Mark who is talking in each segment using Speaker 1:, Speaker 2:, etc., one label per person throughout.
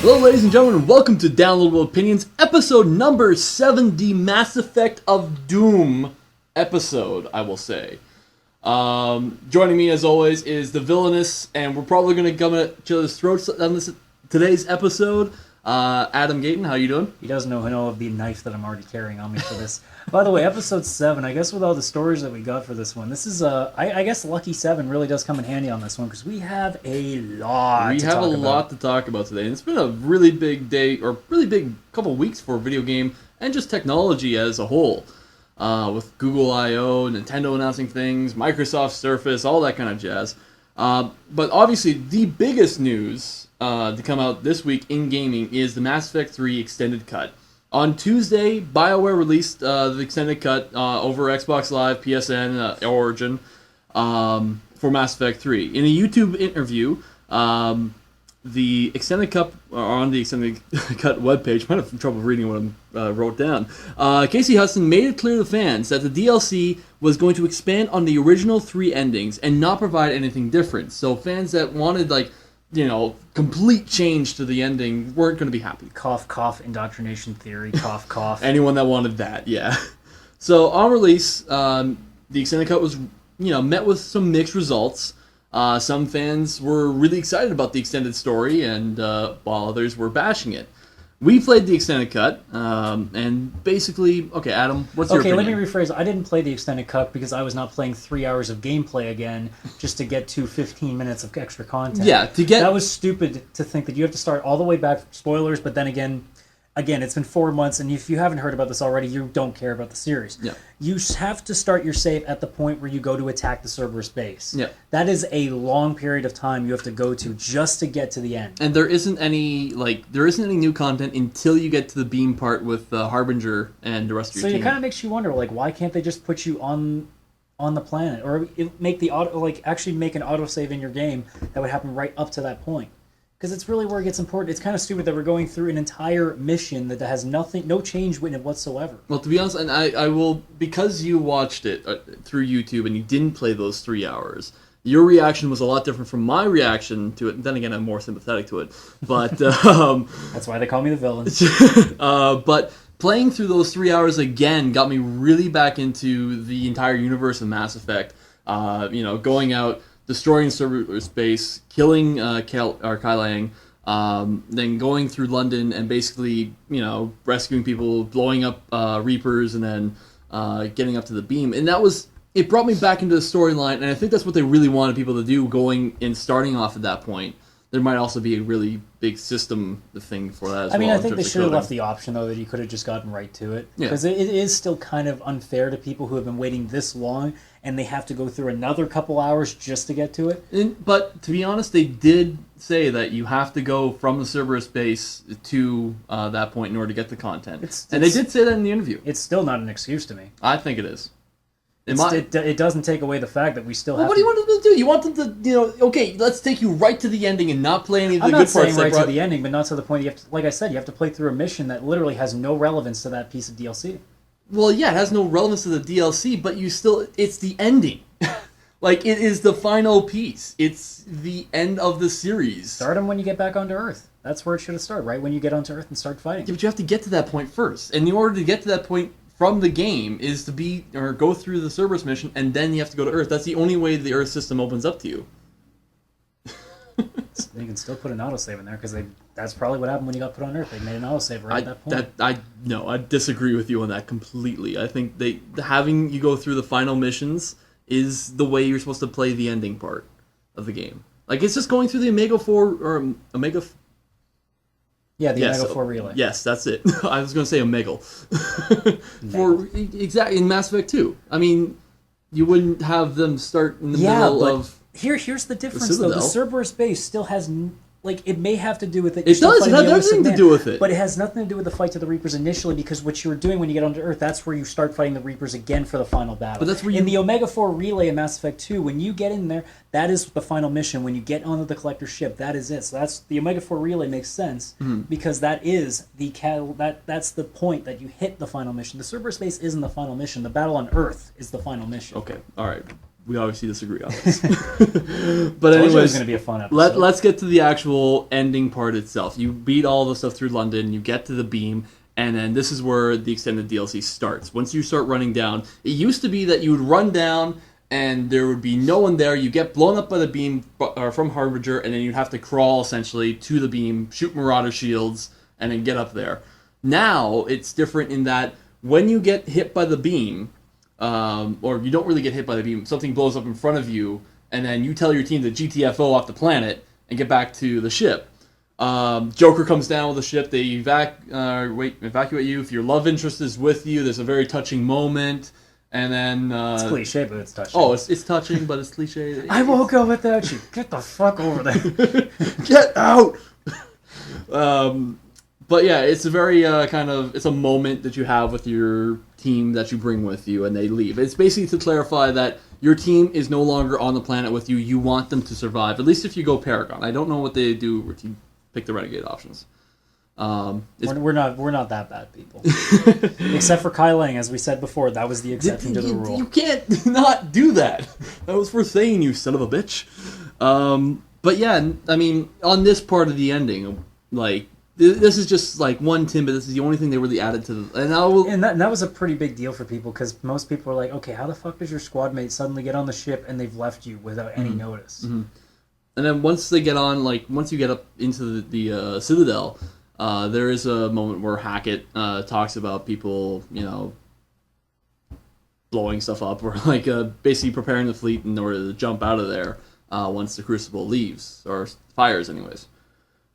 Speaker 1: Hello, ladies and gentlemen, welcome to Downloadable Opinions, episode number 7, the Mass Effect of Doom episode, I will say. Joining me, as always, is the Villainous, and we're probably going to come at each other's throats on today's episode. Adam Gayton, how you doing?
Speaker 2: He doesn't know of the knife that I'm already carrying on me for this. By the way, episode 7, I guess with all the stories that we got for this one, this is, I guess Lucky 7 really does come in handy on this one, because we have a lot
Speaker 1: to talk about today, and it's been a really big day, or really big couple weeks for video game, and just technology as a whole. With Google I.O., Nintendo announcing things, Microsoft Surface, all that kind of jazz. But obviously, the biggest news to come out this week in gaming is the Mass Effect 3 Extended Cut. On Tuesday, BioWare released the Extended Cut over Xbox Live, PSN, Origin for Mass Effect 3. In a YouTube interview, the Extended Cut, on the Extended Cut webpage, might have trouble reading what I wrote down. Casey Hudson made it clear to the fans that the DLC was going to expand on the original 3 endings and not provide anything different. So fans that wanted, complete change to the ending weren't going to be happy.
Speaker 2: Cough, cough, indoctrination theory, cough, cough.
Speaker 1: Anyone that wanted that, yeah. So on release, the Extended Cut was, met with some mixed results. Some fans were really excited about the extended story, and while others were bashing it. We played the Extended Cut, and basically... Okay, Adam, what's your opinion?
Speaker 2: Okay, let me rephrase. I didn't play the Extended Cut because I was not playing 3 hours of gameplay again just to get to 15 minutes of extra content.
Speaker 1: Yeah, to get...
Speaker 2: That was stupid to think that you have to start all the way back, spoilers, but then again, it's been 4 months, and if you haven't heard about this already, you don't care about the series.
Speaker 1: Yeah.
Speaker 2: You have to start your save at the point where you go to attack the Cerberus base.
Speaker 1: Yeah.
Speaker 2: That is a long period of time you have to go to just to get to the end.
Speaker 1: And there isn't any new content until you get to the beam part with Harbinger and the rest of your team.
Speaker 2: So it kind of makes you wonder, why can't they just put you on the planet, or make the actually make an autosave in your game that would happen right up to that point? Because it's really where it gets important. It's kind of stupid that we're going through an entire mission that has no change in it whatsoever.
Speaker 1: Well, to be honest, and I will, because you watched it through YouTube and you didn't play those 3 hours, your reaction was a lot different from my reaction to it. And then again, I'm more sympathetic to it. But
Speaker 2: that's why they call me the villain.
Speaker 1: But playing through those 3 hours again got me really back into the entire universe of Mass Effect. Going out, destroying Cerberus base, killing Kai Lang, then going through London and basically, rescuing people, blowing up Reapers, and then getting up to the beam. And it brought me back into the storyline, and I think that's what they really wanted people to do going and starting off at that point. There might also be a really big system thing for that as well.
Speaker 2: I think they should have left the option, though, that you could have just gotten right to it. Because it is still kind of unfair to people who have been waiting this long, and they have to go through another couple hours just to get to it.
Speaker 1: But to be honest, they did say that you have to go from the Cerberus base to that point in order to get the content. And they did say that in the interview.
Speaker 2: It's still not an excuse to me.
Speaker 1: I think it is.
Speaker 2: It doesn't take away the fact that we still have.
Speaker 1: What do you want them to do? You want them to, okay, let's take you right to the ending and not play any of the good parts.
Speaker 2: I'm not saying right to the ending, but not to the point you have to, like I said, you have to play through a mission that literally has no relevance to that piece of DLC.
Speaker 1: Well, yeah, it has no relevance to the DLC, but it's the ending. It is the final piece. It's the end of the series.
Speaker 2: Start them when you get back onto Earth. That's where it should have started, right when you get onto Earth and start fighting.
Speaker 1: Yeah, but you have to get to that point first. And in order to get to that point from the game is to go through the Cerberus mission, and then you have to go to Earth. That's the only way the Earth system opens up to you.
Speaker 2: They can still put an autosave in there, because that's probably what happened when you got put on Earth. They made an autosave right at that point.
Speaker 1: I disagree with you on that completely. I think having you go through the final missions is the way you're supposed to play the ending part of the game. It's just going through the Omega 4, or Omega...
Speaker 2: Yeah, the Omega 4 relay.
Speaker 1: Yes, that's it. I was going to say Omegle. Exactly, in Mass Effect 2. I mean, you wouldn't have them start in the middle of...
Speaker 2: Here's the difference, though. The Cerberus base still has... it may have to do with it.
Speaker 1: It does. It has everything to do with it.
Speaker 2: But it has nothing to do with the fight to the Reapers initially, because what you were doing when you get onto Earth, that's where you start fighting the Reapers again for the final battle.
Speaker 1: But that's where
Speaker 2: in the Omega 4 relay in Mass Effect 2, when you get in there, that is the final mission. When you get onto the Collector ship, that is it. So that's the Omega 4 relay makes sense, because that is that's the point that you hit the final mission. The Cerberus base isn't the final mission. The battle on Earth is the final mission.
Speaker 1: Okay, all right. we obviously disagree on this. But
Speaker 2: Told you it was
Speaker 1: anyways,
Speaker 2: going to be a fun episode.
Speaker 1: let's get to the actual ending part itself. You beat all the stuff through London, you get to the beam, and then this is where the extended DLC starts. Once you start running down, it used to be that you would run down and there would be no one there. You get blown up by the beam from Harbinger, and then you'd have to crawl essentially to the beam, shoot Marauder shields, and then get up there. Now it's different in that when you get hit by the beam, or you don't really get hit by the beam, something blows up in front of you, and then you tell your team to GTFO off the planet and get back to the ship. Joker comes down with the ship. They evacuate you. If your love interest is with you, there's a very touching moment. And then
Speaker 2: it's cliche, but it's touching.
Speaker 1: Oh, it's touching, but it's cliche.
Speaker 2: I won't go without you. Get the fuck over there.
Speaker 1: Get out. But yeah, it's a very it's a moment that you have with your team that you bring with you, and they leave. It's basically to clarify that your team is no longer on the planet with you. You want them to survive, at least if you go Paragon. I don't know what they do if you pick the Renegade options.
Speaker 2: We're not that bad people, except for Kai Lang, as we said before. That was the exception to the rule.
Speaker 1: You can't not do that. That was for saying, you son of a bitch. But yeah, I mean, on this part of the ending, like this is just like one Tim, but this is the only thing they really added to the. And
Speaker 2: that was a pretty big deal for people because most people were like, okay, how the fuck does your squad mate suddenly get on the ship and they've left you without any notice?
Speaker 1: Mm-hmm. And then once they get on, once you get up into the Citadel. There is a moment where Hackett talks about people, blowing stuff up, or basically preparing the fleet in order to jump out of there once the Crucible leaves, or fires anyways.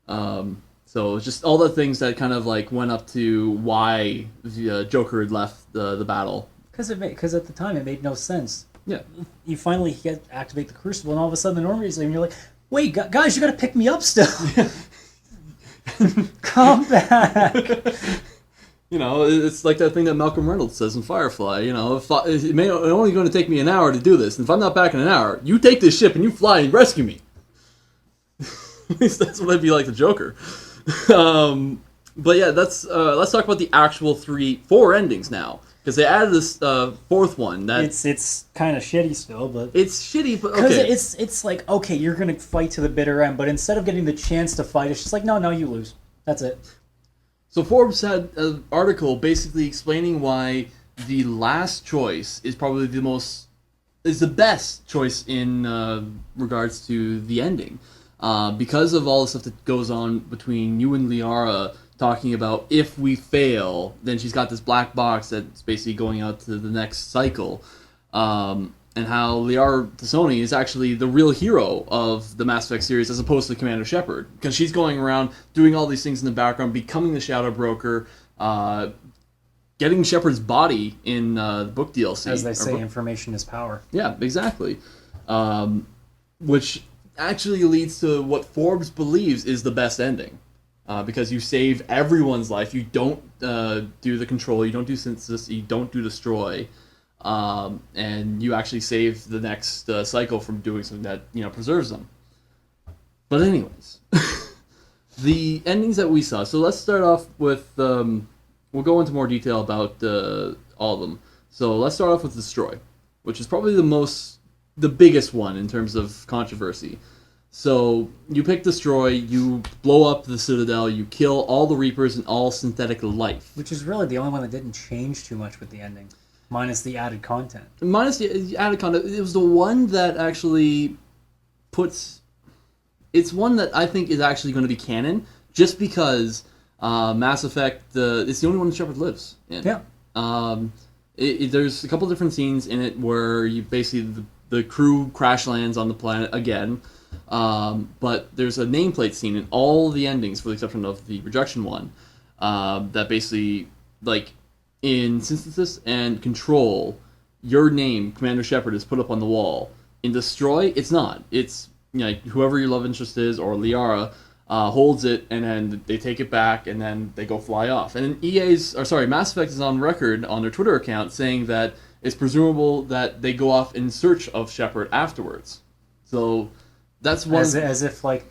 Speaker 1: So it's just all the things that kind of went up to why the Joker had left the battle.
Speaker 2: Because at the time it made no sense.
Speaker 1: Yeah.
Speaker 2: You finally activate the Crucible, and all of a sudden the Normandy's there, and you're like, wait, guys, you got to pick me up still. Come back.
Speaker 1: It's like that thing that Malcolm Reynolds says in Firefly. It's only going to take me an hour to do this, and if I'm not back in an hour, you take this ship and you fly and rescue me. At least that's what I'd be like the Joker. But yeah, let's talk about the actual 4 endings now, because they added this fourth one.
Speaker 2: It's kind of shitty still, but
Speaker 1: it's shitty. But okay,
Speaker 2: because it's like, okay, you're gonna fight to the bitter end, but instead of getting the chance to fight, it's just like, no, you lose. That's it.
Speaker 1: So Forbes had an article basically explaining why the last choice is probably the best choice in regards to the ending, because of all the stuff that goes on between you and Liara. Talking about if we fail, then she's got this black box that's basically going out to the next cycle, and how Liara T'Soni is actually the real hero of the Mass Effect series as opposed to Commander Shepard, because she's going around doing all these things in the background, becoming the Shadow Broker, getting Shepard's body in the book DLC.
Speaker 2: As they say, information is power.
Speaker 1: Yeah, exactly. Which actually leads to what Forbes believes is the best ending. Because you save everyone's life. You don't do the control, you don't do synthesis, you don't do destroy, and you actually save the next cycle from doing something that preserves them. But anyways, the endings that we saw. So let's start off with. We'll go into more detail about all of them. So let's start off with Destroy, which is probably the biggest one in terms of controversy. So you pick Destroy, you blow up the Citadel, you kill all the Reapers and all synthetic life.
Speaker 2: Which is really the only one that didn't change too much with the ending, minus the added content.
Speaker 1: Minus the added content, it was the one that actually puts... It's one that I think is actually going to be canon, just because Mass Effect, it's the only one that Shepard lives in.
Speaker 2: Yeah.
Speaker 1: There's a couple different scenes in it where you basically, the crew crash lands on the planet again. But there's a nameplate scene in all the endings, with the exception of the Rejection one, that basically, in Synthesis and Control, your name, Commander Shepard, is put up on the wall. In Destroy, it's not. It's whoever your love interest is, or Liara, holds it, and then they take it back, and then they go fly off. And then Mass Effect is on record on their Twitter account saying that it's presumable that they go off in search of Shepard afterwards. So... That's one
Speaker 2: as if I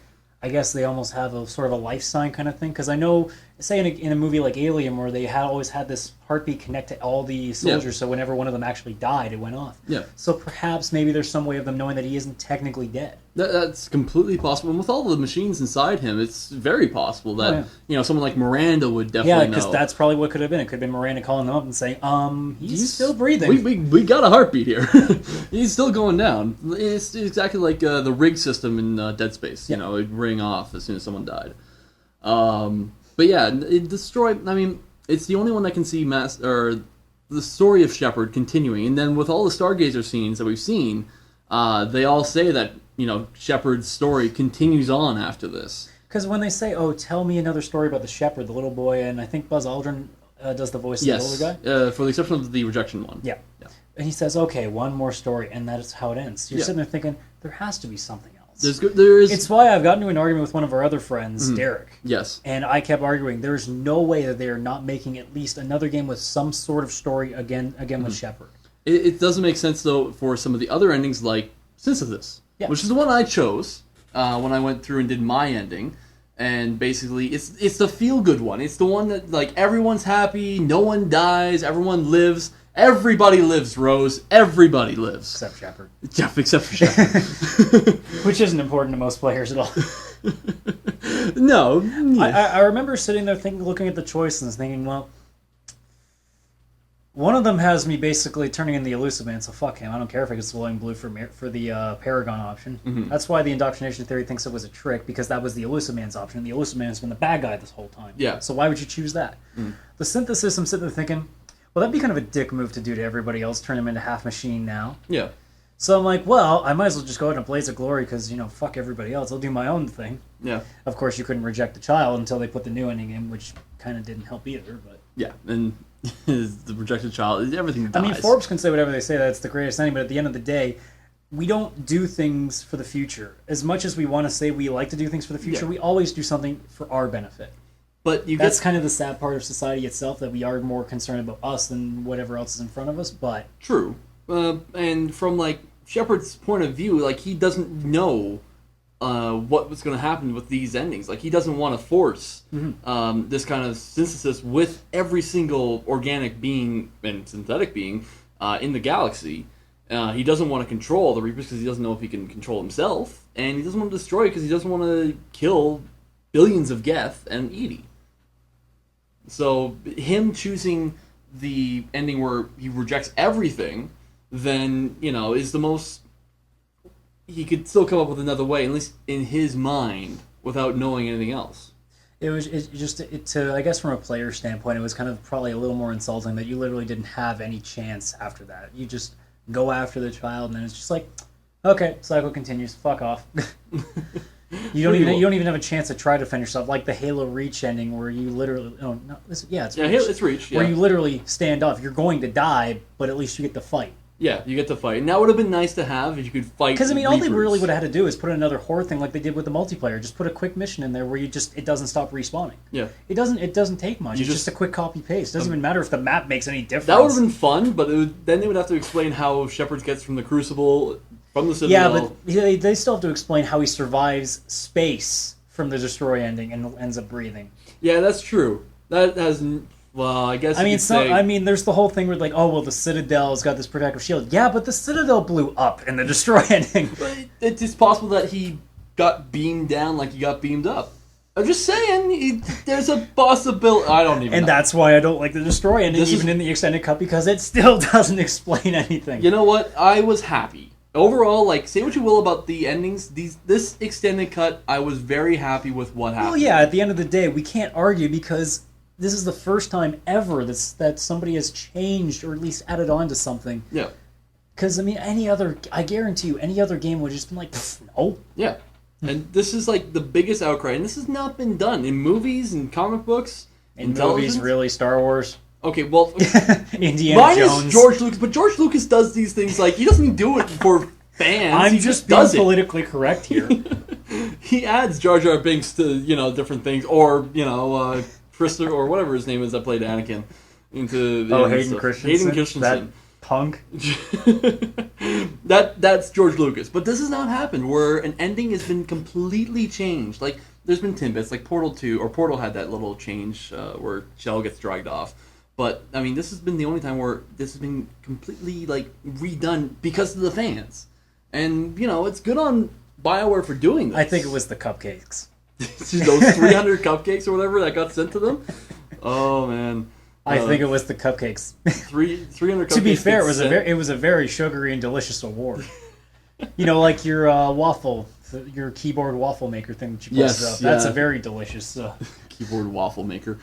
Speaker 2: guess they almost have a sort of a life sign kind of thing, because I know say in a movie like Alien, where they always had this heartbeat connect to all the soldiers, so whenever one of them actually died, it went off.
Speaker 1: Yeah.
Speaker 2: So perhaps maybe there's some way of them knowing that he isn't technically dead.
Speaker 1: That's completely possible. And with all the machines inside him, it's very possible that someone like Miranda would definitely know.
Speaker 2: Because that's probably what could have been. It could have been Miranda calling them up and saying, he's still breathing.
Speaker 1: We got a heartbeat here. He's still going down. It's exactly like the rig system in Dead Space. It'd ring off as soon as someone died. But yeah, it destroyed. I mean, it's the only one that can see the story of Shepard continuing. And then with all the Stargazer scenes that we've seen, they all say that Shepard's story continues on after this.
Speaker 2: Because when they say, "Oh, tell me another story about the Shepard, the little boy," and I think Buzz Aldrin does the voice of the older guy.
Speaker 1: For the exception of the rejection one.
Speaker 2: Yeah. And he says, "Okay, one more story," and that is how it ends. You're sitting there thinking, there has to be something else. It's why I've gotten into an argument with one of our other friends, Derek.
Speaker 1: Yes.
Speaker 2: And I kept arguing, there's no way that they are not making at least another game with some sort of story again with Shepard.
Speaker 1: It doesn't make sense, though, for some of the other endings, like Synthesis, which is the one I chose when I went through and did my ending. And basically, it's the feel-good one. It's the one that, like, everyone's happy, no one dies, everyone lives. Everybody lives, Rose. Everybody lives.
Speaker 2: Except Shepard.
Speaker 1: Yeah, except for Shepard.
Speaker 2: Which isn't important to most players at all.
Speaker 1: No.
Speaker 2: I remember sitting there looking at the choices and thinking, well, one of them has me basically turning in the Elusive Man, so fuck him. I don't care if I get glowing blue for the Paragon option. Mm-hmm. That's why the indoctrination theory thinks it was a trick, because that was the Elusive Man's option. The Elusive Man has been the bad guy this whole time.
Speaker 1: Yeah.
Speaker 2: So why would you choose that? Mm. The Synthesis, I'm sitting there thinking, well, that'd be kind of a dick move to do to everybody else, turn him into half machine now.
Speaker 1: Yeah.
Speaker 2: So I'm like, well, I might as well just go out in a blaze of glory because, fuck everybody else. I'll do my own thing.
Speaker 1: Yeah.
Speaker 2: Of course, you couldn't reject the child until they put the new ending in, which kind of didn't help either. But
Speaker 1: yeah, and the rejected child, everything dies.
Speaker 2: I mean, Forbes can say whatever they say, that's the greatest ending, but at the end of the day, we don't do things for the future. As much as we want to say we like to do things for the future, we always do something for our benefit.
Speaker 1: But
Speaker 2: that's kind of the sad part of society itself, that we are more concerned about us than whatever else is in front of us. But
Speaker 1: true, and from like Shepard's point of view, like he doesn't know what was going to happen with these endings. Like he doesn't want to force this kind of synthesis with every single organic being and synthetic being in the galaxy. He doesn't want to control the Reapers because he doesn't know if he can control himself, and he doesn't want to destroy because he doesn't want to kill billions of Geth and Edie. So him choosing the ending where he rejects everything, then, is the most... He could still come up with another way, at least in his mind, without knowing anything else.
Speaker 2: I guess from a player standpoint, it was kind of probably a little more insulting that you literally didn't have any chance after that. You just go after the child, and then it's just like, okay, cycle continues, fuck off. You don't even have a chance to try to finish stuff, like the Halo Reach ending where you literally
Speaker 1: it's Reach. Yeah.
Speaker 2: Where you literally stand off. You're going to die, but at least you get to fight.
Speaker 1: Yeah, you get to fight, and that would have been nice to have if you could fight.
Speaker 2: Because all they really would have had to do is put another horde thing like they did with the multiplayer. Just put a quick mission in there where it doesn't stop respawning.
Speaker 1: Yeah,
Speaker 2: it doesn't take much. It's just a quick copy paste. It doesn't even matter if the map makes any difference.
Speaker 1: That would have been fun, but then they would have to explain how Shepard gets from the Crucible. From the Citadel.
Speaker 2: Yeah, but they still have to explain how he survives space from the Destroy ending and ends up breathing.
Speaker 1: Yeah, that's true. That has... Well, I guess
Speaker 2: there's the whole thing where, like, the Citadel's got this protective shield. Yeah, but the Citadel blew up in the Destroy ending.
Speaker 1: But it's possible that he got beamed down like he got beamed up. I'm just saying, there's a possibility. I don't even know.
Speaker 2: And that's why I don't like the Destroy ending, in the extended cut, because it still doesn't explain anything.
Speaker 1: You know what? I was happy. Overall, like, say what you will about the endings, this extended cut, I was very happy with what happened.
Speaker 2: Well, yeah, at the end of the day, we can't argue because this is the first time ever that somebody has changed or at least added on to something.
Speaker 1: Yeah.
Speaker 2: Because, I guarantee you, any other game would have just been like, no.
Speaker 1: Yeah. And this is, like, the biggest outcry, and this has not been done in movies and comic books.
Speaker 2: In movies, really? Star Wars?
Speaker 1: Okay, well,
Speaker 2: Indiana Jones.
Speaker 1: George Lucas, but George Lucas does these things like he doesn't do it for fans.
Speaker 2: I'm just being politically correct here.
Speaker 1: He adds Jar Jar Binks to different things, or Frister or whatever his name is that played Anakin into
Speaker 2: Hayden Christensen. That punk.
Speaker 1: That's George Lucas, but this has not happened where an ending has been completely changed. Like there's been tidbits like Portal 2 or Portal had that little change where Shell gets dragged off. But I mean, this has been the only time where this has been completely like redone because of the fans, and you know it's good on BioWare for doing this.
Speaker 2: I think it was the cupcakes.
Speaker 1: Those 300 cupcakes or whatever that got sent to them. Oh man.
Speaker 2: I think it was the cupcakes.
Speaker 1: 300 cupcakes.
Speaker 2: To be fair, it was a very sugary and delicious award. You know, like your waffle, your keyboard waffle maker thing that you posted up. That's a very delicious
Speaker 1: keyboard waffle maker.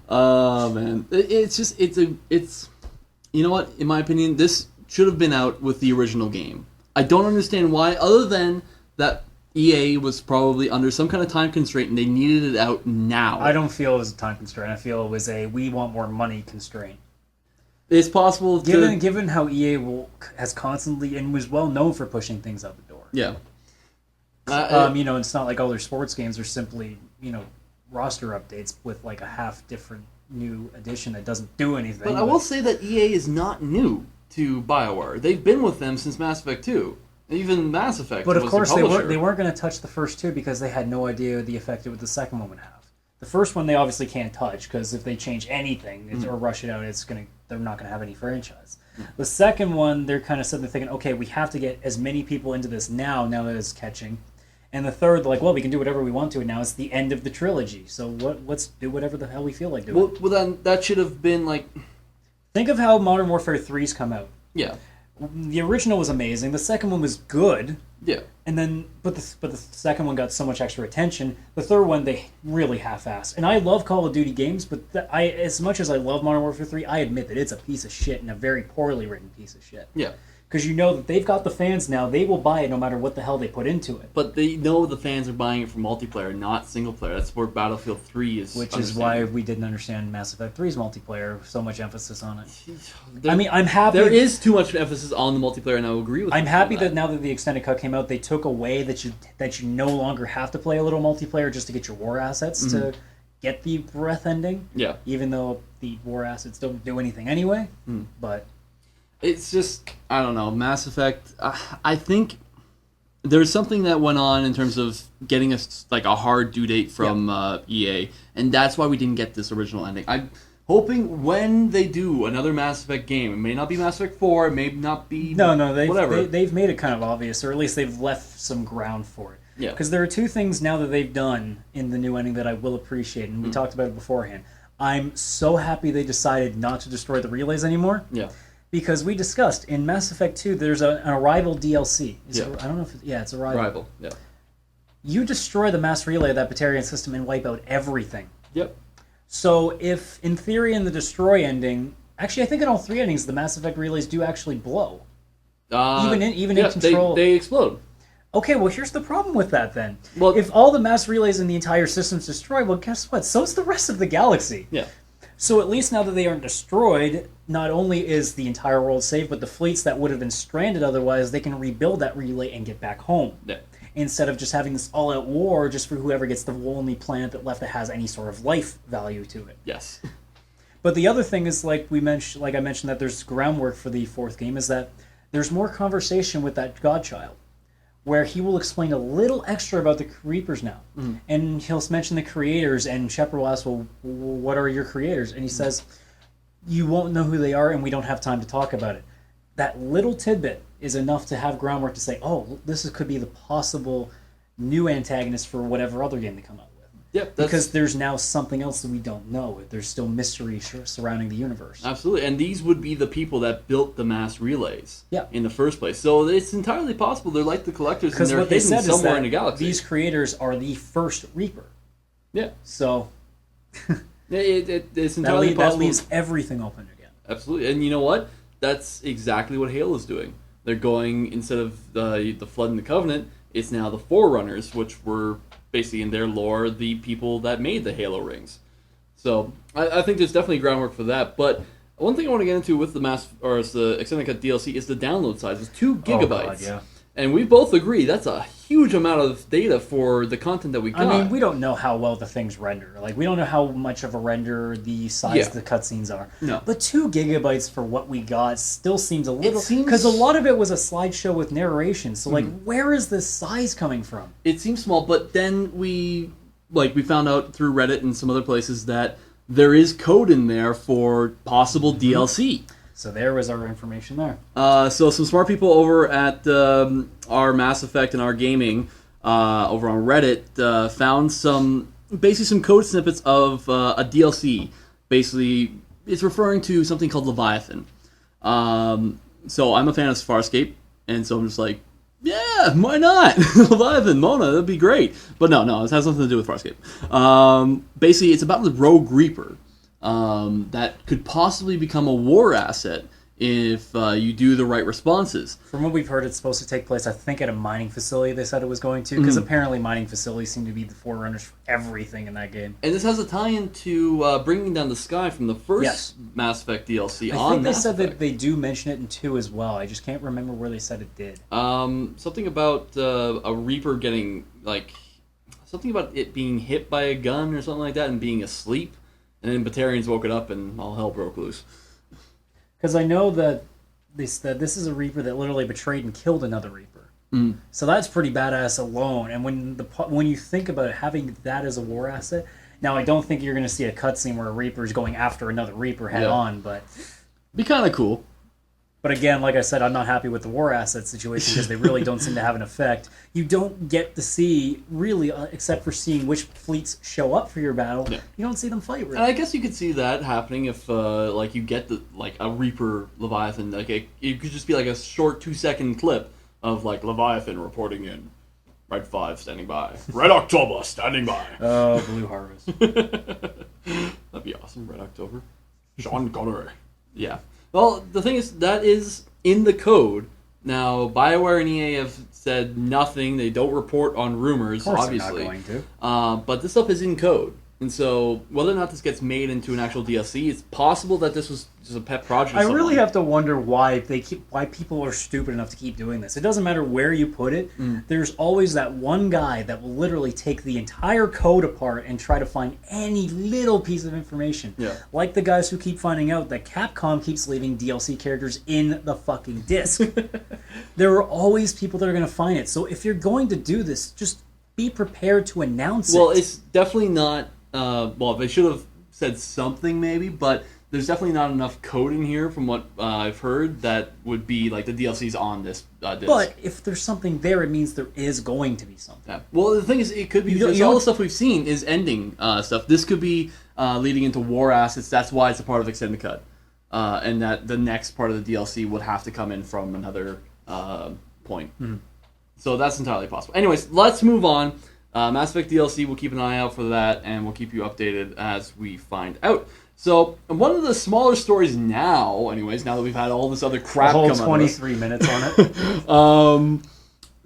Speaker 1: Oh man, it's you know what? In my opinion, this should have been out with the original game. I don't understand why, other than that EA was probably under some kind of time constraint and they needed it out now.
Speaker 2: I don't feel it was a time constraint. I feel it was a we want more money constraint.
Speaker 1: It's possible
Speaker 2: given how EA has constantly and was well known for pushing things out the door.
Speaker 1: Yeah.
Speaker 2: You know, it's not like all their sports games are simply, you know, roster updates with like a half different new edition that doesn't do anything.
Speaker 1: But I will say that EA is not new to BioWare. They've been with them since Mass Effect 2. Even Mass Effect.
Speaker 2: But of course, they weren't going to touch the first two because they had no idea the effect it the second one would have. The first one they obviously can't touch because if they change anything or rush it out, they're not going to have any franchise. The second one, they're kind of sitting there thinking, okay, we have to get as many people into this now that it's catching. And the third, they're like, well, we can do whatever we want to, and now it's the end of the trilogy. So let's do whatever the hell we feel like doing.
Speaker 1: Well, then that should have been like.
Speaker 2: Think of how Modern Warfare 3's come out.
Speaker 1: Yeah.
Speaker 2: The original was amazing. The second one was good.
Speaker 1: Yeah.
Speaker 2: And then, but the second one got so much extra attention. The third one, they really half-assed. And I love Call of Duty games, but as much as I love Modern Warfare 3, I admit that it's a piece of shit and a very poorly written piece of shit.
Speaker 1: Yeah.
Speaker 2: Because you know that they've got the fans now. They will buy it no matter what the hell they put into it.
Speaker 1: But they know the fans are buying it for multiplayer, not single player. That's where Battlefield 3 is.
Speaker 2: Which is why we didn't understand Mass Effect 3's multiplayer. So much emphasis on it. I mean, I'm happy.
Speaker 1: There is too much emphasis on the multiplayer, and I agree with you.
Speaker 2: I'm happy that now that the extended cut came out, they took away that you no longer have to play a little multiplayer just to get your war assets to get the breath ending.
Speaker 1: Yeah.
Speaker 2: Even though the war assets don't do anything anyway. But
Speaker 1: it's just, I don't know, Mass Effect, I think there's something that went on in terms of getting us like a hard due date from EA, and that's why we didn't get this original ending. I'm hoping when they do another Mass Effect game, it may not be Mass Effect 4, it may not be whatever.
Speaker 2: They've made it kind of obvious, or at least they've left some ground for it.
Speaker 1: Yeah.
Speaker 2: Because there are two things now that they've done in the new ending that I will appreciate, and we talked about it beforehand. I'm so happy they decided not to destroy the relays anymore.
Speaker 1: Yeah.
Speaker 2: Because we discussed in Mass Effect 2, there's an Arrival DLC. I don't know if it's Arrival.
Speaker 1: Arrival, yeah.
Speaker 2: You destroy the mass relay of that Batarian system and wipe out everything.
Speaker 1: Yep.
Speaker 2: So if, in theory, in the destroy ending, actually, I think in all three endings, the Mass Effect relays do actually blow. Even in control,
Speaker 1: they explode.
Speaker 2: Okay, well, here's the problem with that then.
Speaker 1: Well,
Speaker 2: if all the mass relays in the entire system's destroyed, well, guess what? So's the rest of the galaxy.
Speaker 1: Yeah.
Speaker 2: So at least now that they aren't destroyed, not only is the entire world safe, but the fleets that would have been stranded otherwise, they can rebuild that relay and get back home.
Speaker 1: Yeah.
Speaker 2: Instead of just having this all-out war just for whoever gets the only planet that left that has any sort of life value to it.
Speaker 1: Yes.
Speaker 2: But the other thing is, like I mentioned, that there's groundwork for the fourth game, is that there's more conversation with that Godchild, where he will explain a little extra about the Reapers now. Mm-hmm. And he'll mention the creators, and Shepard will ask, well, what are your creators? And he says, you won't know who they are, and we don't have time to talk about it. That little tidbit is enough to have groundwork to say, oh, could be the possible new antagonist for whatever other game they come out with.
Speaker 1: Yep,
Speaker 2: because there's now something else that we don't know. There's still mystery surrounding the universe.
Speaker 1: Absolutely, and these would be the people that built the mass relays in the first place. So it's entirely possible they're like the collectors and they're hidden somewhere in the galaxy.
Speaker 2: These creators are the first Reaper.
Speaker 1: Yeah.
Speaker 2: So
Speaker 1: it's entirely possible.
Speaker 2: That leaves everything open again.
Speaker 1: Absolutely, and you know what? That's exactly what Halo's doing. They're going, instead of the Flood and the Covenant, it's now the Forerunners, which were basically in their lore the people that made the Halo rings. So I think there's definitely groundwork for that. But one thing I want to get into with the extended cut DLC is the download size. It's 2 gigabytes.
Speaker 2: Oh God, yeah.
Speaker 1: And we both agree that's a huge amount of data for the content that we got.
Speaker 2: I mean, we don't know how well the things render. Like, we don't know how much of a render the size of the cutscenes are.
Speaker 1: No.
Speaker 2: But 2 gigabytes for what we got still seems a little... Because a lot of it was a slideshow with narration. So, like, where is this size coming from?
Speaker 1: It seems small, but then we like we found out through Reddit and some other places that there is code in there for possible DLC.
Speaker 2: So there was our information there.
Speaker 1: So some smart people over at our Mass Effect and our gaming over on Reddit found some code snippets of a DLC. Basically, it's referring to something called Leviathan. So I'm a fan of Farscape, and so I'm just like, yeah, why not? Leviathan, Mona, that'd be great. But no, it has nothing to do with Farscape. Basically, it's about the Rogue Reaper that could possibly become a war asset if you do the right responses.
Speaker 2: From what we've heard, it's supposed to take place, I think, at a mining facility they said it was going to, because apparently mining facilities seem to be the forerunners for everything in that game.
Speaker 1: And this has a tie-in to Bringing Down the Sky from the first Mass Effect DLC
Speaker 2: I think they said that they do mention it in 2 as well. I just can't remember where they said it did.
Speaker 1: Something about a Reaper getting, something about it being hit by a gun or something like that and being asleep, and then Batarians woke it up and all hell broke loose.
Speaker 2: Because I know that this is a Reaper that literally betrayed and killed another Reaper. So that's pretty badass alone. And when you think about it, having that as a war asset, now I don't think you're going to see a cutscene where a Reaper is going after another Reaper head on, but
Speaker 1: be kind of cool.
Speaker 2: But again, like I said, I'm not happy with the war asset situation because they really don't seem to have an effect. You don't get to see, really, except for seeing which fleets show up for your battle, you don't see them fight, really.
Speaker 1: And I guess you could see that happening if, you get a Reaper Leviathan. It could just be a short 2-second clip of, Leviathan reporting in. Red 5 standing by. Red October standing by.
Speaker 2: Oh, Blue Harvest.
Speaker 1: That'd be awesome, Red October. Sean Connery. Yeah. Well, the thing is, that is in the code. Now, BioWare and EA have said nothing. They don't report on rumors, obviously.
Speaker 2: They're not going to.
Speaker 1: But this stuff is in code. And so, whether or not this gets made into an actual DLC, it's possible that this was just a pet project.
Speaker 2: I really have to wonder why people are stupid enough to keep doing this. It doesn't matter where you put it. There's always that one guy that will literally take the entire code apart and try to find any little piece of information.
Speaker 1: Yeah.
Speaker 2: Like the guys who keep finding out that Capcom keeps leaving DLC characters in the fucking disc. There are always people that are going to find it. So if you're going to do this, just be prepared to announce it.
Speaker 1: Well, it's definitely not... they should have said something maybe, but there's definitely not enough code in here from what I've heard that would be the DLC's on this disc.
Speaker 2: But if there's something there, it means there is going to be something.
Speaker 1: Yeah. Well, the thing is, it could be because all the stuff we've seen is ending stuff. This could be leading into war assets. That's why it's a part of Extended Cut. And that the next part of the DLC would have to come in from another point. So that's entirely possible. Anyways, let's move on. Mass Effect DLC, we'll keep an eye out for that, and we'll keep you updated as we find out. So, one of the smaller stories now, anyways, now that we've had all this other crap come out of
Speaker 2: 23 minutes on it.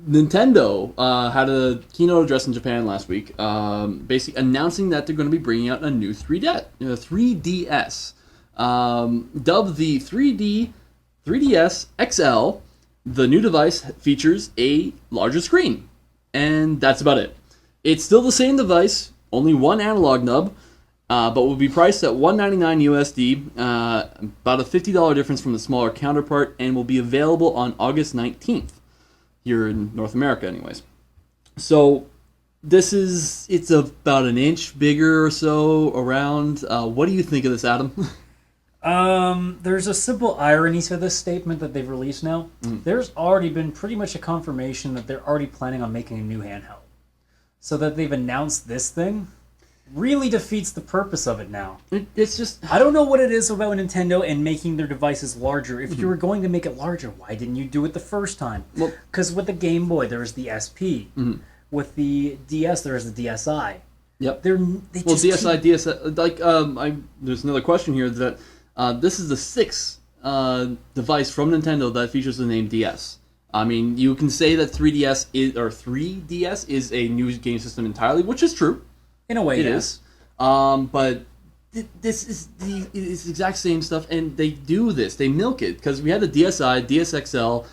Speaker 1: Nintendo had a keynote address in Japan last week, basically announcing that they're going to be bringing out a new 3DS. Dubbed the 3DS XL, the new device features a larger screen, and that's about it. It's still the same device, only one analog nub, but will be priced at $199 USD, about a $50 difference from the smaller counterpart, and will be available on August 19th, here in North America anyways. So, it's about an inch bigger or so around. What do you think of this, Adam?
Speaker 2: There's a simple irony to this statement that they've released now. There's already been pretty much a confirmation that they're already planning on making a new handheld. So that they've announced this thing really defeats the purpose of it now.
Speaker 1: It's just...
Speaker 2: I don't know what it is about Nintendo and making their devices larger. If you were going to make it larger, why didn't you do it the first time? Because with the Game Boy, there was the SP. With the DS, there was the DSi.
Speaker 1: Yep.
Speaker 2: DSi,
Speaker 1: DS... there's another question here that... this is the 6th device from Nintendo that features the name DS. I mean, you can say that 3DS is a new game system entirely, which is true.
Speaker 2: In a way,
Speaker 1: it is. But this is it's the exact same stuff, and they do this. They milk it, because we had the DSi, DSXL,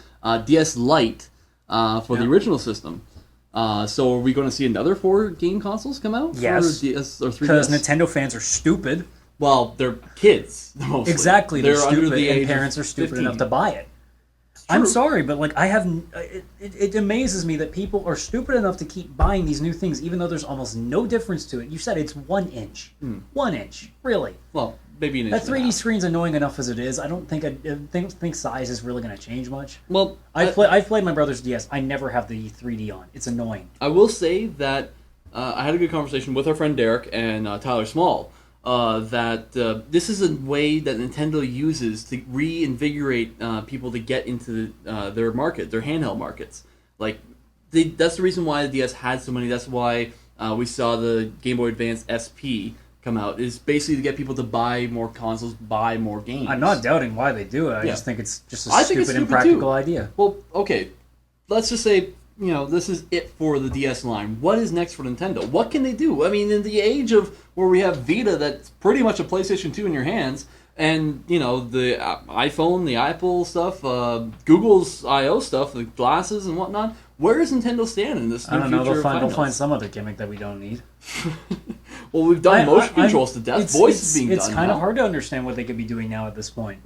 Speaker 1: DS Lite for the original system. So are we going to see another 4 game consoles come out?
Speaker 2: Yes.
Speaker 1: For DS or 3DS?
Speaker 2: Because Nintendo fans are stupid.
Speaker 1: Well, they're kids, mostly.
Speaker 2: Exactly, they're stupid,
Speaker 1: under the age
Speaker 2: and parents are stupid
Speaker 1: 15.
Speaker 2: enough to buy it. I'm sorry, but like it amazes me that people are stupid enough to keep buying these new things, even though there's almost no difference to it. You said it's 1 inch, 1 inch, really?
Speaker 1: Well, maybe an inch.
Speaker 2: That 3D screen's annoying enough as it is. I don't think size is really going to change much.
Speaker 1: Well,
Speaker 2: I've played my brother's DS. I never have the 3D on. It's annoying.
Speaker 1: I will say that I had a good conversation with our friend Derek and Tyler Small. That this is a way that Nintendo uses to reinvigorate people to get into their market, their handheld markets. Like, that's the reason why the DS had so many. That's why we saw the Game Boy Advance SP come out. Is basically to get people to buy more consoles, buy more games.
Speaker 2: I'm not doubting why they do it. I just think it's just a stupid,
Speaker 1: too.
Speaker 2: impractical idea.
Speaker 1: Well, okay, let's just say, this is it for the DS line. What is next for Nintendo? What can they do? I mean, in the age of where we have Vita, that's pretty much a PlayStation 2 in your hands, and, the iPhone, the Apple stuff, Google's I.O. stuff, the glasses and whatnot, where is Nintendo standing in this new future?
Speaker 2: They'll find some other gimmick that we don't need.
Speaker 1: Well, we've done motion controls to death. Voice is being done.
Speaker 2: It's kind of hard to understand what they could be doing now at this point.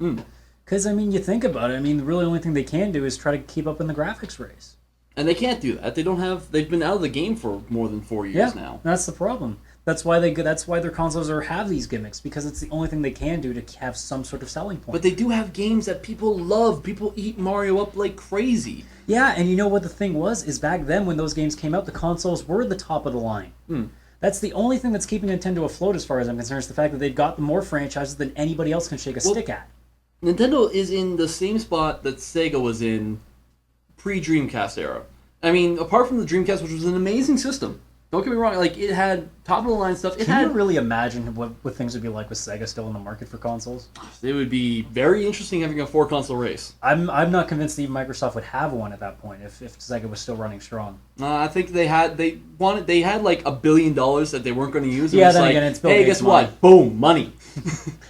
Speaker 2: Because, you think about it, the really only thing they can do is try to keep up in the graphics race.
Speaker 1: And they can't do that. They've been out of the game for more than 4 years now.
Speaker 2: That's the problem. That's why their consoles have these gimmicks, because it's the only thing they can do to have some sort of selling point.
Speaker 1: But they do have games that people love. People eat Mario up like crazy.
Speaker 2: Yeah, and you know what the thing was? Is back then when those games came out, the consoles were the top of the line. That's the only thing that's keeping Nintendo afloat as far as I'm concerned, is the fact that they've got more franchises than anybody else can shake a stick at.
Speaker 1: Nintendo is in the same spot that Sega was in pre-Dreamcast era. Apart from the Dreamcast, which was an amazing system. Don't get me wrong, it had top-of-the-line stuff.
Speaker 2: Can you really imagine what things would be like with Sega still in the market for consoles?
Speaker 1: It would be very interesting having a 4-console race.
Speaker 2: I'm not convinced even Microsoft would have one at that point if Sega was still running strong.
Speaker 1: I think they had like $1 billion that they weren't going to use.
Speaker 2: Yeah, then again, it's Bill
Speaker 1: Hey,
Speaker 2: Gates'
Speaker 1: guess what? Boom, money.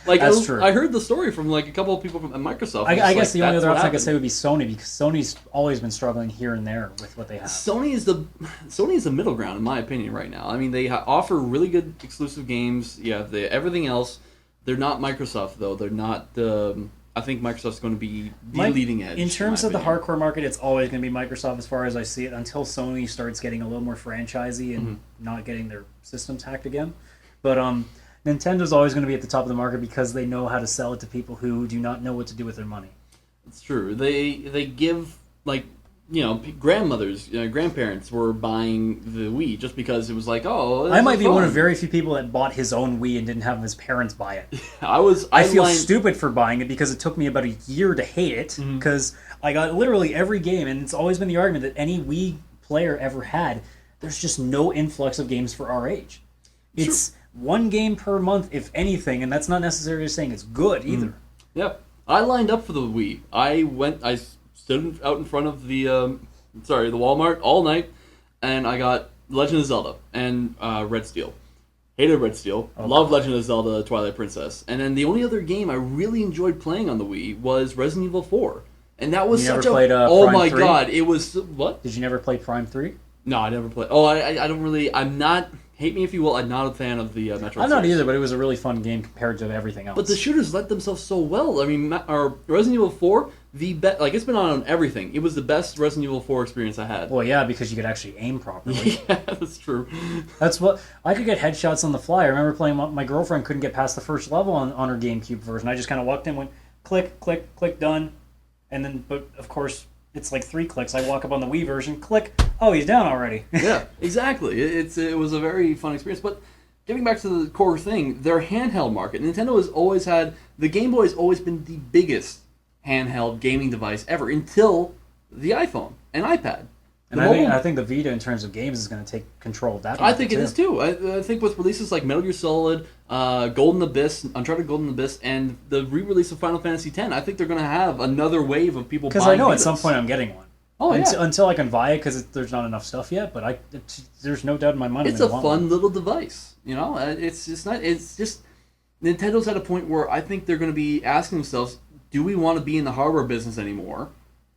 Speaker 2: That's true.
Speaker 1: I heard the story from a couple of people from Microsoft.
Speaker 2: I guess the only other option I could say would be Sony, because Sony's always been struggling here and there with what they have.
Speaker 1: Sony is the middle ground, in my opinion, right now. They offer really good exclusive games. Yeah, everything else. They're not Microsoft, though. They're not. I think Microsoft's going to be the leading edge.
Speaker 2: In terms of the hardcore market, it's always going to be Microsoft as far as I see it, until Sony starts getting a little more franchisey and not getting their systems hacked again. But Nintendo's always going to be at the top of the market because they know how to sell it to people who do not know what to do with their money.
Speaker 1: It's true. They give, grandmothers, grandparents were buying the Wii just because it was
Speaker 2: I might be one of very few people that bought his own Wii and didn't have his parents buy it.
Speaker 1: I
Speaker 2: feel stupid for buying it because it took me about a year to hate it, because I got literally every game, and it's always been the argument that any Wii player ever had, there's just no influx of games for our age. It's one game per month, if anything, and that's not necessarily saying it's good either.
Speaker 1: Yeah. I lined up for the Wii. I stood out in front of the Walmart all night, and I got Legend of Zelda and Red Steel. Hated Red Steel. Okay. Loved Legend of Zelda Twilight Princess. And then the only other game I really enjoyed playing on the Wii was Resident Evil 4. And that was oh
Speaker 2: Prime
Speaker 1: my
Speaker 2: 3?
Speaker 1: God, it was what?
Speaker 2: Did you never play Prime 3?
Speaker 1: No, I never played. Oh, I don't really. I'm not. Hate me if you will. I'm not a fan of the Metroid.
Speaker 2: I'm not either, but it was a really fun game compared to everything else.
Speaker 1: But the shooters let themselves so well. Resident Evil 4, it's been on everything. It was the best Resident Evil 4 experience I had.
Speaker 2: Well, yeah, because you could actually aim properly.
Speaker 1: Yeah, that's true.
Speaker 2: That's what I could get headshots on the fly. I remember playing. My girlfriend couldn't get past the first level on her GameCube version. I just kind of walked in, went click, click, click, done, and then. But of course, it's like 3 clicks. I walk up on the Wii version, click. Oh, he's down already.
Speaker 1: Yeah, exactly. It was a very fun experience. But getting back to the core thing, their handheld market. Nintendo has always had... The Game Boy has always been the biggest handheld gaming device ever until the iPhone and iPad.
Speaker 2: And I think the Vita, in terms of games, is going to take control of that.
Speaker 1: I think it is too. I think with releases like Metal Gear Solid, Golden Abyss, Uncharted Golden Abyss, and the re-release of Final Fantasy X, I think they're going to have another wave of people buying
Speaker 2: Because I know
Speaker 1: Vitas.
Speaker 2: At some point I'm getting one.
Speaker 1: Oh, yeah.
Speaker 2: Until I can buy it, because there's not enough stuff yet. But there's no doubt in my mind.
Speaker 1: It's a fun little device. It's just Nintendo's at a point where I think they're going to be asking themselves, do we want to be in the hardware business anymore?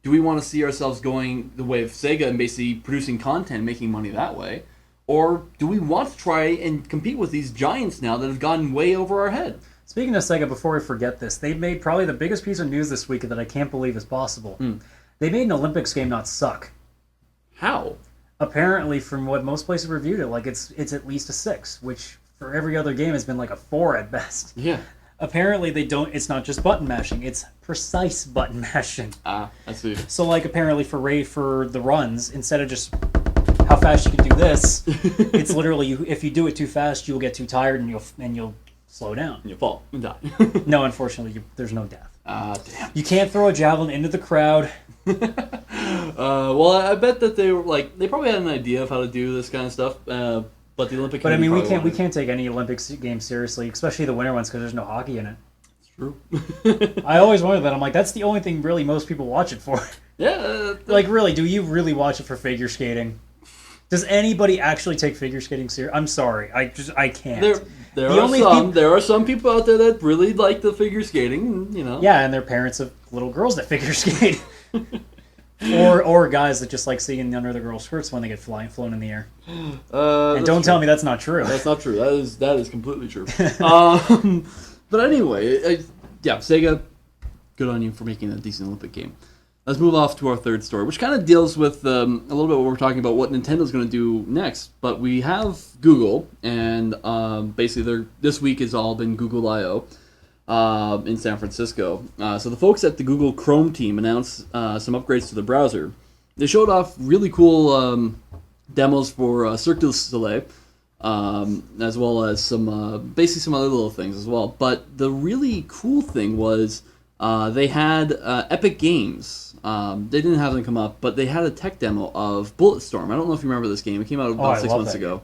Speaker 1: Do we want to see ourselves going the way of Sega and basically producing content, making money that way? Or do we want to try and compete with these giants now that have gotten way over our head?
Speaker 2: Speaking of Sega, before we forget this, they made probably the biggest piece of news this week that I can't believe is possible. They made an Olympics game not suck.
Speaker 1: How?
Speaker 2: Apparently, from what most places reviewed it, like it's at least a 6, which for every other game has been like a 4 at best.
Speaker 1: Yeah.
Speaker 2: Apparently, it's not just button mashing; it's precise button mashing.
Speaker 1: I see.
Speaker 2: So, like, apparently for the runs, instead of just how fast you can do this, it's literally if you do it too fast, you'll get too tired and you'll slow down.
Speaker 1: You fall and die.
Speaker 2: No, unfortunately, there's no death.
Speaker 1: Damn.
Speaker 2: You can't throw a javelin into the crowd.
Speaker 1: Well, I bet that they probably had an idea of how to do this kind of stuff, but the Olympic.
Speaker 2: But I mean, we can't take any Olympics games seriously, especially the winter ones, because there's no hockey in it.
Speaker 1: It's true.
Speaker 2: I always wondered that. I'm like, that's the only thing really most people watch it for.
Speaker 1: Yeah.
Speaker 2: Like, really, do you really watch it for figure skating? Does anybody actually take figure skating seriously? I'm sorry, I can't.
Speaker 1: There are some people out there that really like the figure skating, you know.
Speaker 2: Yeah, and they're parents of little girls that figure skate. Or guys that just like seeing under the girls' skirts when they get flown in the air. And don't tell me that's not true.
Speaker 1: That's not true. That is completely true. But anyway, yeah, Sega, good on you for making a decent Olympic game. Let's move off to our third story, which kind of deals with a little bit what we're talking about, what Nintendo's going to do next. But we have Google, and basically this week has all been Google I/O in San Francisco. So the folks at the Google Chrome team announced some upgrades to the browser. They showed off really cool demos for Cirque du Soleil, as well as some basically some other little things as well. But the really cool thing was they had Epic Games. They didn't have them come up, but they had a tech demo of Bulletstorm. I don't know if you remember this game. It came out about 6 months ago.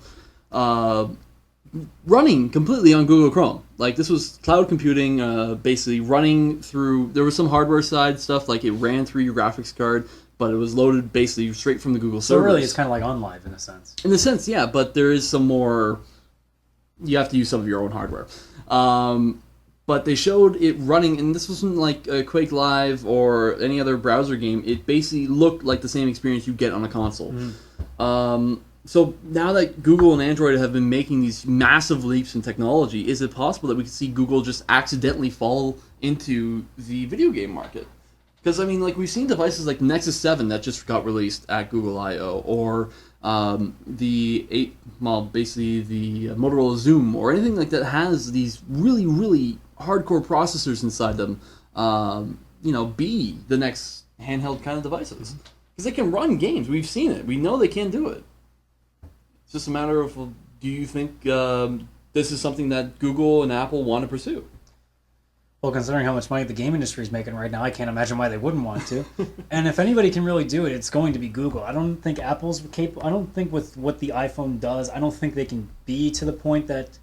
Speaker 1: Running completely on Google Chrome. Like, this was cloud computing, basically running through... There was some hardware side stuff, like it ran through your graphics card, but it was loaded basically straight from the Google servers.
Speaker 2: So really, it's kind of like OnLive in a sense.
Speaker 1: In a sense, yeah, but there is some more... You have to use some of your own hardware. But they showed it running, and this wasn't like a Quake Live or any other browser game. It basically looked like the same experience you get on a console. So now that Google and Android have been making these massive leaps in technology, is it possible that we could see Google just accidentally fall into the video game market? Because, I mean, like, we've seen devices like Nexus 7 that just got released at Google I/O, or the Motorola Zoom, or anything like that has these really, really hardcore processors inside them, be the next handheld kind of devices. Because they can run games. We've seen it. We know they can do it. It's just a matter of, do you think this is something that Google and Apple want to pursue?
Speaker 2: Well, considering how much money the game industry is making right now, I can't imagine why they wouldn't want to. And if anybody can really do it, it's going to be Google. I don't think Apple's capable. I don't think with what the iPhone does, I don't think they can be to the point that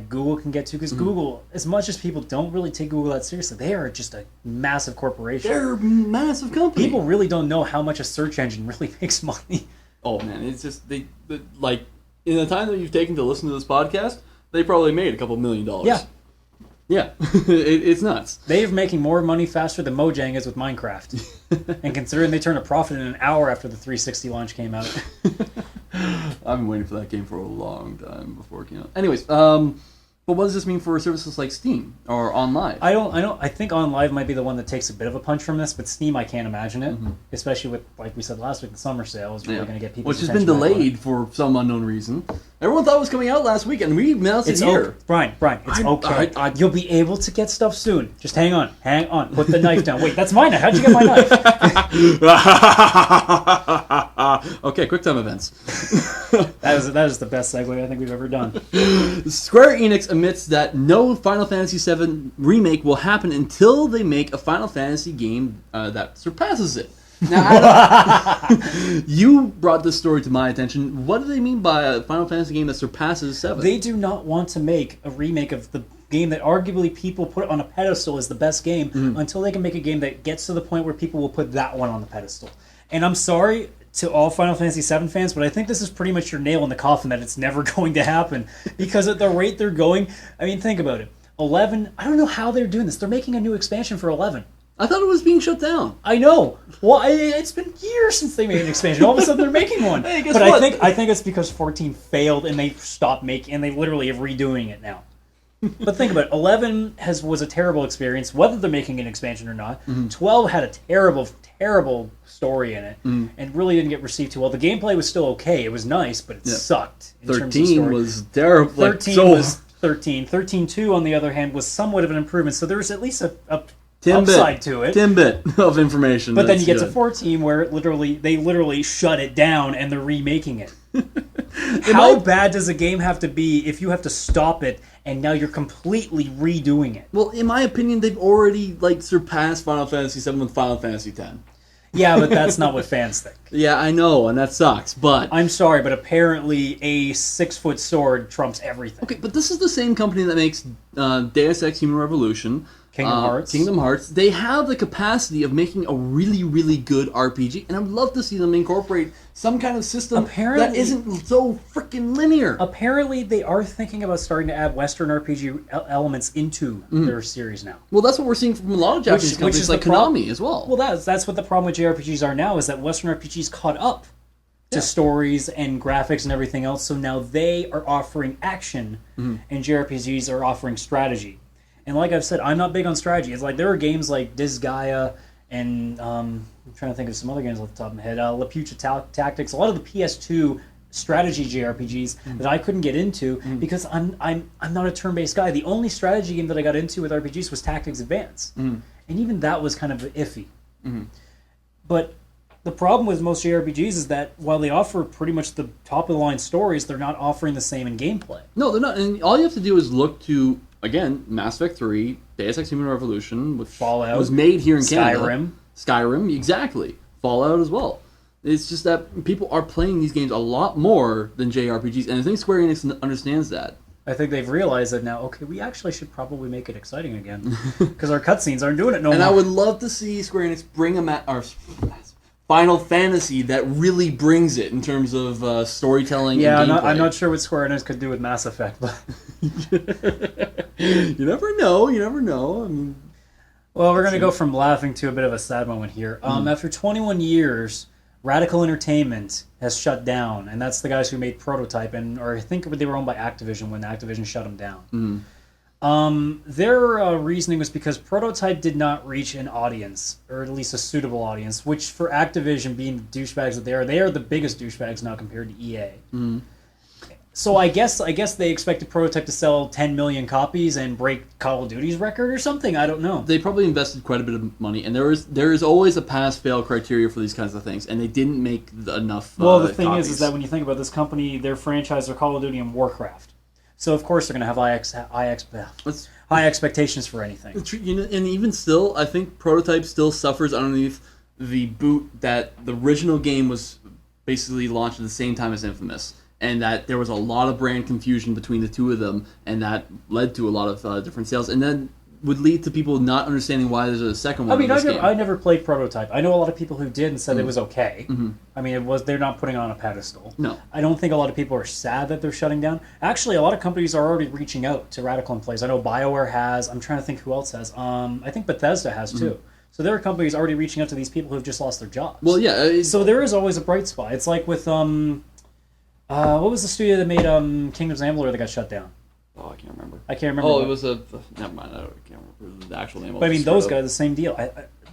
Speaker 2: Google can get to. Because Google, as much as people don't really take Google that seriously, they are just a massive corporation.
Speaker 1: They're a massive company.
Speaker 2: People really don't know how much a search engine really makes money.
Speaker 1: Oh, man, it's just, like, in the time that you've taken to listen to this podcast, they probably made a couple $1 million.
Speaker 2: Yeah.
Speaker 1: Yeah, it's nuts.
Speaker 2: They're making more money faster than Mojang is with Minecraft. And considering they turned a profit in an hour after the 360 launch came out.
Speaker 1: I've been waiting for that game for a long time before it came out. Anyways, but what does this mean for services like Steam or OnLive?
Speaker 2: I think OnLive might be the one that takes a bit of a punch from this, but Steam, I can't imagine it. Especially with, like we said last week, the summer sale is really going to get people.
Speaker 1: Which has been delayed for some unknown reason. Everyone thought it was coming out last week, and we announced it here.
Speaker 2: Brian, it's okay. You'll be able to get stuff soon. Just hang on. Put the knife down. Wait, that's my knife. How'd you get my knife?
Speaker 1: Okay, QuickTime events.
Speaker 2: That is the best segue I think we've ever done.
Speaker 1: Square Enix admits that no Final Fantasy VII remake will happen until they make a Final Fantasy game that surpasses it. Now, you brought this story to my attention. What do they mean by a Final Fantasy game that surpasses 7?
Speaker 2: They do not want to make a remake of the game that arguably people put on a pedestal as the best game until they can make a game that gets to the point where people will put that one on the pedestal. And I'm sorry to all Final Fantasy VII fans, but I think this is pretty much your nail in the coffin that it's never going to happen. Because at the rate they're going, I mean, think about it. 11, I don't know how they're doing this. They're making a new expansion for 11.
Speaker 1: I thought it was being shut down.
Speaker 2: I know. Well, it's been years since they made an expansion. All of a sudden, they're making one.
Speaker 1: Hey, guess
Speaker 2: but
Speaker 1: what?
Speaker 2: I think it's because 14 failed, and they stopped making, and they literally are redoing it now. But think about it. 11 was a terrible experience, whether they're making an expansion or not. 12 had a terrible, terrible story in it, and really didn't get received too well. The gameplay was still okay. It was nice, but it sucked in terms of
Speaker 1: 13
Speaker 2: story.
Speaker 1: was terrible.
Speaker 2: 13 was 13. 13.2, on the other hand, was somewhat of an improvement. So there was at least a upside to it.
Speaker 1: Timbit of information.
Speaker 2: But then you get to 14, where they literally shut it down and they're remaking it. How bad does a game have to be if you have to stop it and now you're completely redoing it?
Speaker 1: Well, in my opinion, they've already surpassed Final Fantasy VII with Final Fantasy X.
Speaker 2: Yeah, but that's not what fans think.
Speaker 1: Yeah, I know, and that sucks, but...
Speaker 2: I'm sorry, but apparently a 6-foot sword trumps everything.
Speaker 1: Okay, but this is the same company that makes Deus Ex Human Revolution, Kingdom Hearts. They have the capacity of making a really, really good RPG, and I'd love to see them incorporate some kind of system that isn't so freaking linear.
Speaker 2: Apparently, they are thinking about starting to add Western RPG elements into their series now.
Speaker 1: Well, that's what we're seeing from a lot of Japanese companies like Konami as well.
Speaker 2: Well, that's what the problem with JRPGs are now, is that Western RPGs caught up to stories and graphics and everything else, so now they are offering action, and JRPGs are offering strategy. And like I've said, I'm not big on strategy. It's like there are games like Disgaea and I'm trying to think of some other games off the top of my head. Laputa Tactics, a lot of the PS2 strategy JRPGs that I couldn't get into because I'm not a turn-based guy. The only strategy game that I got into with RPGs was Tactics Advance, and even that was kind of iffy. But the problem with most JRPGs is that while they offer pretty much the top-of-the-line stories, they're not offering the same in gameplay.
Speaker 1: No, they're not. And all you have to do is look to, again, Mass Effect 3, Deus Ex Human Revolution, which
Speaker 2: Fallout,
Speaker 1: was made here in Canada.
Speaker 2: Skyrim,
Speaker 1: exactly. Fallout as well. It's just that people are playing these games a lot more than JRPGs, and I think Square Enix understands that.
Speaker 2: I think they've realized that now, okay, we actually should probably make it exciting again, because our cutscenes aren't doing it no more.
Speaker 1: And I would love to see Square Enix bring Final Fantasy that really brings it in terms of storytelling and gameplay.
Speaker 2: I'm not sure what Square Enix could do with Mass Effect, but...
Speaker 1: You never know. I mean...
Speaker 2: Well, we're going to go from laughing to a bit of a sad moment here. After 21 years, Radical Entertainment has shut down, and that's the guys who made Prototype, or I think they were owned by Activision when Activision shut them down. Their reasoning was because Prototype did not reach an audience, or at least a suitable audience, which for Activision, being the douchebags that they are the biggest douchebags now compared to EA. So I guess they expected Prototype to sell 10 million copies and break Call of Duty's record or something. I don't know.
Speaker 1: They probably invested quite a bit of money, and there is always a pass-fail criteria for these kinds of things, and they didn't make enough.
Speaker 2: Well, the thing
Speaker 1: copies.
Speaker 2: is that when you think about this company, their franchise are Call of Duty and Warcraft. So of course they're going to have high expectations for anything.
Speaker 1: And even still, I think Prototype still suffers underneath the boot that the original game was basically launched at the same time as Infamous, and that there was a lot of brand confusion between the two of them, and that led to a lot of different sales, and then would lead to people not understanding why there's a second one.
Speaker 2: I never played Prototype. I know a lot of people who did and said it was okay. I mean, they're not putting it on a pedestal.
Speaker 1: No.
Speaker 2: I don't think a lot of people are sad that they're shutting down. Actually, a lot of companies are already reaching out to Radical and Plays. I know BioWare has. I'm trying to think who else has. I think Bethesda has too. So there are companies already reaching out to these people who have just lost their jobs.
Speaker 1: Well, yeah.
Speaker 2: So there is always a bright spot. It's like with what was the studio that made Kingdoms of Amalur that got shut down?
Speaker 1: Oh, I can't remember.
Speaker 2: Oh,
Speaker 1: it was never mind. I can't remember the actual name.
Speaker 2: But I mean, those guys, the same deal.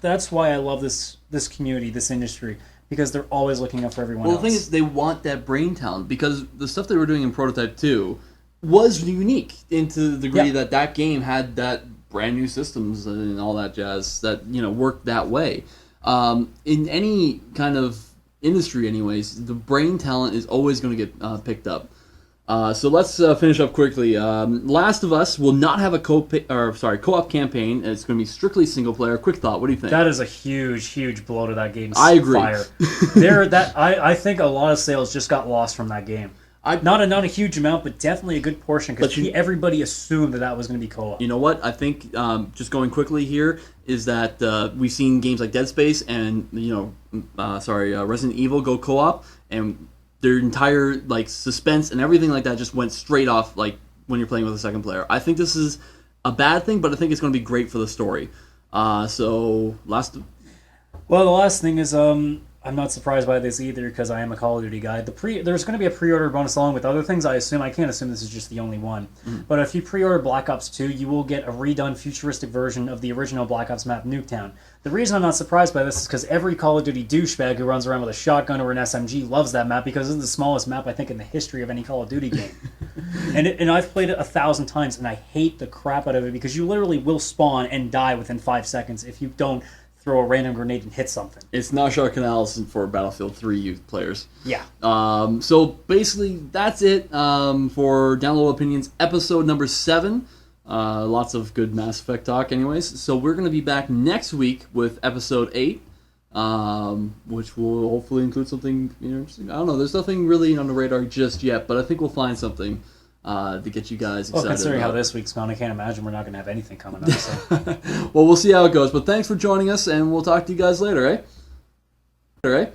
Speaker 2: That's why I love this community, this industry, because they're always looking out for everyone else.
Speaker 1: Well, the thing is, they want that brain talent, because the stuff they were doing in Prototype 2 was unique into the degree that game had that brand new systems and all that jazz that worked that way. In any kind of industry, anyways, the brain talent is always going to get picked up. So let's finish up quickly. Last of Us will not have a co-op campaign. It's going to be strictly single player. Quick thought. What do you think?
Speaker 2: That is a huge blow to that game's
Speaker 1: I agree.
Speaker 2: fire. I think a lot of sales just got lost from that game. Not a huge amount, but definitely a good portion, because everybody assumed that was going to be co-op.
Speaker 1: You know what? I think just going quickly here is that we've seen games like Dead Space and Resident Evil go co-op, and their entire suspense and everything like that just went straight off when you're playing with a second player. I think this is a bad thing, but I think it's going to be great for the story. The last thing is
Speaker 2: I'm not surprised by this either because I am a Call of Duty guy. There's going to be a pre-order bonus along with other things. I can't assume this is just the only one. But if you pre-order Black Ops 2, you will get a redone futuristic version of the original Black Ops map, Nuketown. The reason I'm not surprised by this is because every Call of Duty douchebag who runs around with a shotgun or an SMG loves that map because it's the smallest map, I think, in the history of any Call of Duty game. And I've played it 1,000 times, and I hate the crap out of it because you literally will spawn and die within 5 seconds if you don't throw a random grenade and hit something.
Speaker 1: It's not shock analysis for Battlefield 3 youth players.
Speaker 2: Yeah.
Speaker 1: So basically, that's it for Download Opinions episode number 7. Lots of good Mass Effect talk anyways. So we're going to be back next week with episode 8, which will hopefully include something interesting. I don't know, there's nothing really on the radar just yet, but I think we'll find something to get you guys excited.
Speaker 2: Well, considering
Speaker 1: about.
Speaker 2: how this week's gone, I can't imagine we're not going to have anything coming up. So.
Speaker 1: Well, we'll see how it goes. But thanks for joining us, and we'll talk to you guys later, eh? All right?